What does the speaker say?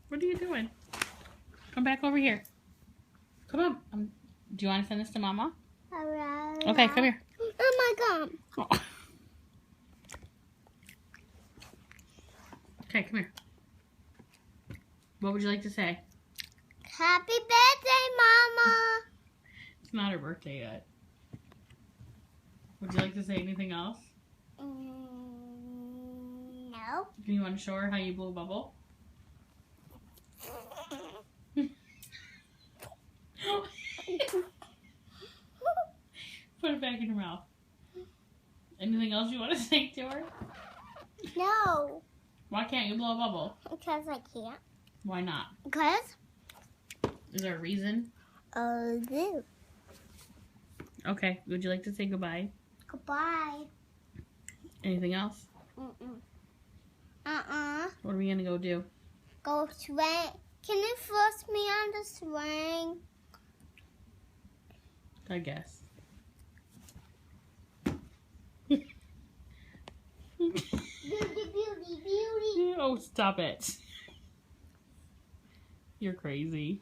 What are you doing? Come back over here. Come on. Do you want to send this to Mama? Okay, come here. Oh my God. Oh. Okay, come here. What would you like to say? Happy birthday, Mama. It's not her birthday yet. Would you like to say anything else? No. Do you want to show her how you blow a bubble? Put it back in your mouth. Anything else you want to say to her? No. Why can't you blow a bubble? Because I can't. Why not? Because? Is there a reason? No. Okay. Would you like to say goodbye? Goodbye. Anything else? What are we gonna go do? Go swing. Can you force me on the swing? I guess. Beauty. Oh, stop it. You're crazy.